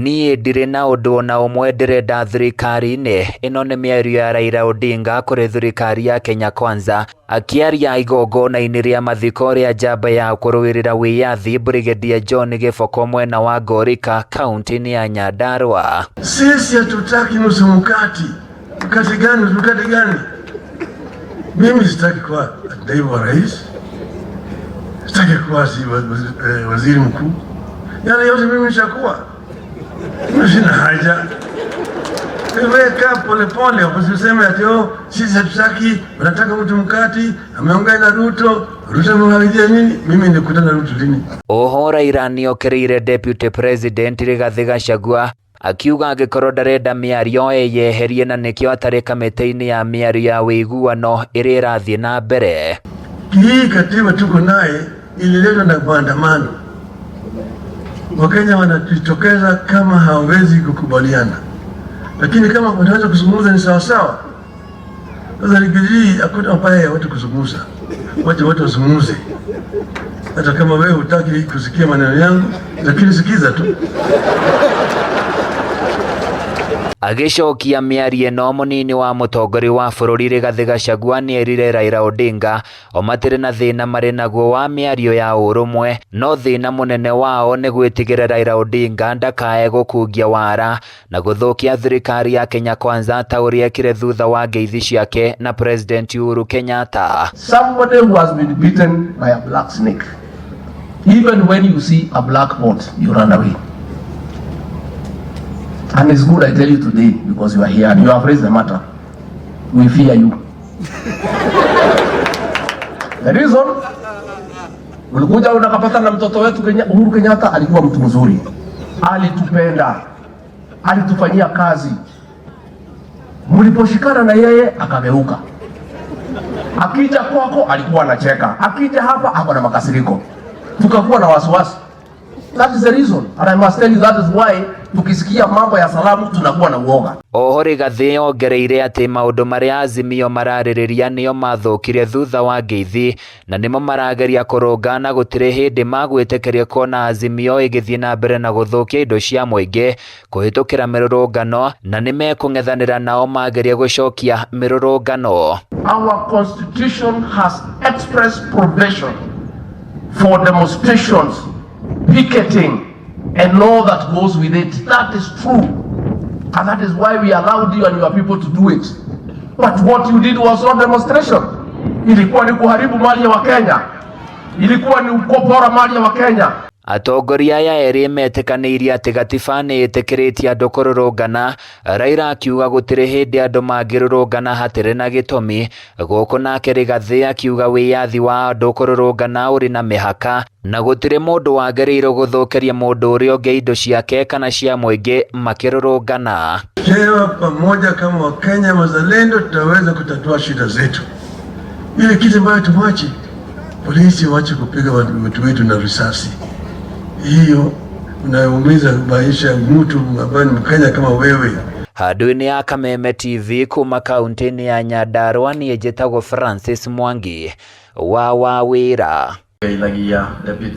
Niĩ ndirĩ na ũndũ ona ũmwe ndĩrenda thirikari-inĩ. Ĩno nĩ mĩario ya Raila Odinga kũrĩ thirikari ya Kenya Kwanza akĩaria igongona-inĩ rĩa mathiko rĩa njamba ya kũrũĩrĩra wĩyathi Brigadier John Kiboko mwena wa NGORIKA kaunti-inĩ ya Nyandarua. Sisi hatutaki nusu mkati. Mkati gani? Mimi sitaki kuwa naibu wa rais. Sitaki kuwa waziri mkuu. Yale yote mimi nishakuwa. Sina haja. Weka pole usiseme ati sisi hatutaki, wanataka mtu mkati, ameongea na Ruto mwagidia nini? Mimi nikutana na Ruto lini? Oho Raila nĩokereire Deputy President Rigathi Gachagua akiuga angĩkorwo ndarenda mĩario eyeherie na nĩkĩo atarĩ kamĩtĩ-inĩ ya mĩario ya wĩiguano ĩrĩa ĩrathiĩ na mbere. Hii katiba tuko naye ililetwa na maandamano. Wakenya wanajitokeza kama hawezi kukubaliana. Lakini kama wanaweza kuzungumza ni sawa sawa. Sasa Rigathi hakuna mbaya watu kuzungumza. Watu wazungumze. Hata kama wewe hutaki kusikia maneno yangu, lakini sikiza tu. Agicokia mĩario ĩno mũnini wa mũtongoria wa bũrũri Rigathi Gachagua nĩerire Raila Odinga o matirĩ na thĩna marĩ naguo wa mĩario ya ũrũmwe, no thĩna mũnene wao nĩ gwĩtigĩra Raila Odinga ndakae gũkungia wara na gũthũkia thirikari ya Kenya Kwanza ta ũrĩa ekire thutha wa ngeithi ciake na President Uhuru Kenyatta. Somebody who has been beaten by a black snake, even when you see a black bolt, you run away. And it's good I tell you today because you are here and you have raised the matter. We fear you. The reason, ulikuja unakapata na mtoto wetu Uhuru Kenyatta alikuwa mtu mzuri. Alitupenda. Alitufanyia kazi. Mliposhikana na yeye akageuka. Akija kwako alikuwa anacheka. Akija hapa hapo na makasiriko. Tukakuwa na wasiwasi. That is the reason, and I must tell you that is why tukisikia mambo ya salamu tunakuwa na uoga. Oho Rigathi ongereire atĩ maũndũ marĩa Azimio mararĩrĩria nĩo mathũkire thutha wa ngeithi na nĩmo marageria kũrũnga na gũtirĩ hĩndĩ magwĩtĩkĩria kuona Azimio ĩgĩthiĩ na mbere na gũthũkia indo cia mũingĩ kũhĩtũkĩra mĩrũrũngano na nĩmekũng'ethanĩra nao mageria gũcokia mĩrũrũngano. Our constitution has express provision for demonstrations, picketing and all that goes with it. That is true, and that is why we allowed you and your people to do it. But what you did was not demonstration. Ilikuwa ni kuharibu mali ya Wakenya. Ilikuwa ni kupora mali ya Wakenya. Atongoria aya erĩ metĩkanĩirie atĩ gatiba nĩ ĩtĩkĩrĩtie andũ kũrũrũngana. Raila akiuga gũtirĩ hĩndĩ andũ mangĩrũrũngana hatarĩ na gĩtũmi. Gũkũ nake Rigathi akiuga wĩyathi wa andũ kũrũrũngana ũrĩ na mĩhaka na gũtirĩ mũndũ wagĩrĩirwo gũthũkĩria mũndũ ũrĩa ũngĩ indo ciake kana cia mũingĩ makĩrũrũngana. Leo pamoja kama Wakenya wazalendo tutaweza kutatua shida zetu. Ile kitu ambayo tumwache polisi waache kupiga watu wetu na risasi. Hiyo unaumiza maisha ya mtu ambaye ni Mkenya kama wewe. Handũ-inĩ ya Kameme TV kuma kaunti-inĩ ya Nyandarua niĩ njĩtagwo Francis Mwangi wa Wawĩra.